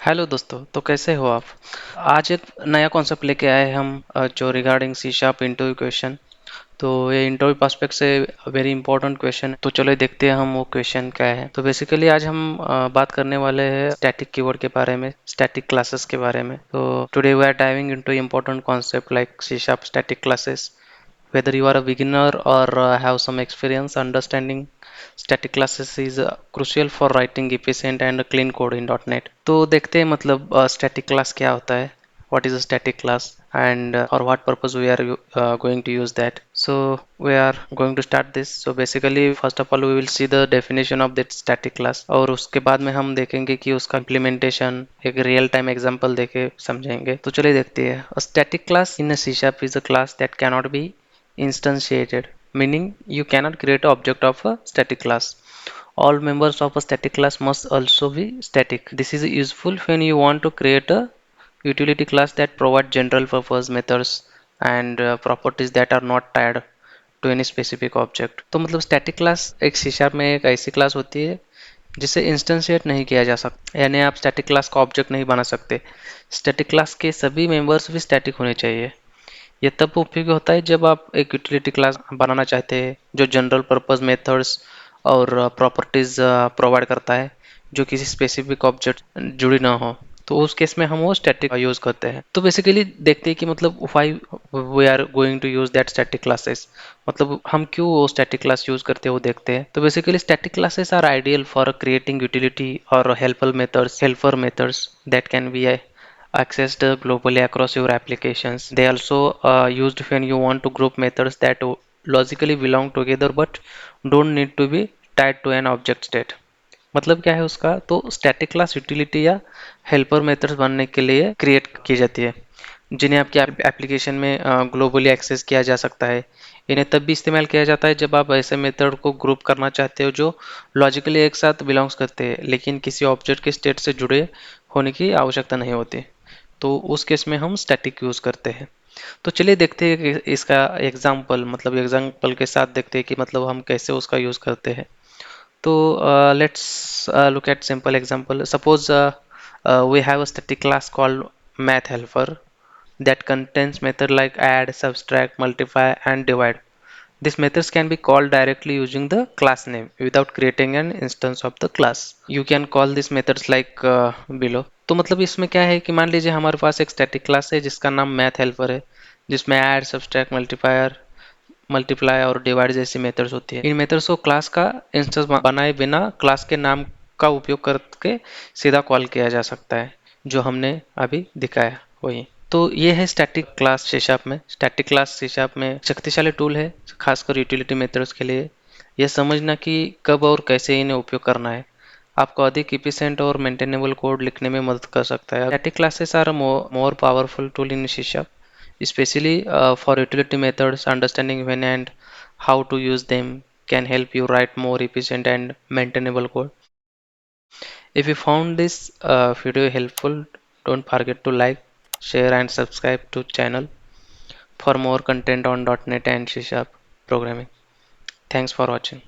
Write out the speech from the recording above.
Hello दोस्तों, तो कैसे हो आप? आज एक नया कॉन्सेप्ट लेके आए हैं हम जो regarding C sharp interview question. तो ये इंटरव्यू पर्सपेक्ट से वेरी इंपॉर्टेंट क्वेश्चन है। तो चलो देखते हैं हम वो क्वेश्चन क्या है। तो बेसिकली आज हम बात करने वाले हैं स्टैटिक कीवर्ड के बारे में, स्टैटिक क्लासेस के बारे में। तो today we are diving into important concept like C sharp static classes. Whether you are a beginner or have some experience, understanding static classes is crucial for writing efficient and clean code in .NET. तो देखते हैं मतलब static class क्या होता है, what is a static class, and for what purpose we are going to use that. So we are going to start this. So basically first of all we will see the definition of that static class और उसके बाद में हम देखेंगे कि उसका implementation एक real time example देके समझेंगे। तो चलिए देखते हैं। A static class in a C# is a class that cannot be instantiated, meaning you cannot create an object of a static class. All members of a static class must also be static. This is useful when you want to create a utility class that provide general purpose methods and properties that are not tied to any specific object. तो मतलब static class एक C# में एक ऐसी class होती है जिसे instantiate नहीं किया जा सकता, यानी आप स्टैटिक क्लास का ऑब्जेक्ट नहीं बना सकते। स्टैटिक क्लास के सभी मेंबर्स भी स्टैटिक होने चाहिए। ये तब उपयोगी होता है जब आप एक यूटिलिटी क्लास बनाना चाहते हैं जो जनरल पर्पस मेथड्स और प्रॉपर्टीज प्रोवाइड करता है जो किसी स्पेसिफिक ऑब्जेक्ट जुड़ी ना हो। तो उस केस में हम वो स्टैटिक यूज करते हैं। तो बेसिकली देखते हैं कि मतलब why we are going to use that static classes, मतलब हम क्यों वो स्टैटिक क्लास यूज करते हैं वो देखते हैं। तो basically static classes are ideal for creating utility और helper methods that can be accessed globally across your applications. They also used when you want to group methods that logically belong together but don't need to be tied to an object state. मतलब क्या है उसका, तो static class utility या helper methods बनने के लिए create की जाती है जिन्हें आपकी एप्लीकेशन में ग्लोबली एक्सेस किया जा सकता है। इन्हें तब भी इस्तेमाल किया जाता है जब आप ऐसे मेथड को ग्रुप करना चाहते हो जो लॉजिकली एक साथ बिलोंग्स करते हैं लेकिन किसी ऑब्जेक्ट के स्टेट से जुड़े होने की आवश्यकता नहीं होती। तो उस केस में हम स्टैटिक यूज करते हैं। तो चलिए देखते हैं कि इसका एग्जाम्पल, मतलब एग्जाम्पल के साथ देखते हैं कि मतलब हम कैसे उसका यूज करते हैं। तो let's look at simple example. Suppose we have a static class called math helper that contains method like add, subtract, multiply and divide. These methods can be called directly using the class name without creating an instance of the class. You can call these methods like below. तो मतलब इसमें क्या है कि मान लीजिए हमारे पास एक स्टैटिक क्लास है जिसका नाम मैथ हेल्पर है, जिसमें ऐड, सब्सट्रैक्ट, मल्टीप्लाई और डिवाइड जैसी मेथड्स होती है। इन मेथड्स को क्लास का इंस्टेंस बनाए बिना क्लास के नाम का उपयोग करके सीधा कॉल किया जा सकता है, जो हमने अभी दिखाया वही। तो ये है स्टैटिक क्लास सी शार्प में। स्टैटिक क्लास सी शार्प में शक्तिशाली टूल है खासकर यूटिलिटी मेथड्स के लिए। यह समझना कि कब और कैसे इन्हें उपयोग करना है आपको अधिक इफिशिएंट और मेंटेनेबल कोड लिखने में मदद कर सकता है। Static classes are more powerful tool in C sharp, especially for utility methods. Understanding when and how to use them can help you write more efficient and maintainable code. If you found this video helpful, don't forget to like, share and subscribe to channel for more content on .NET and C# programming. Thanks for watching.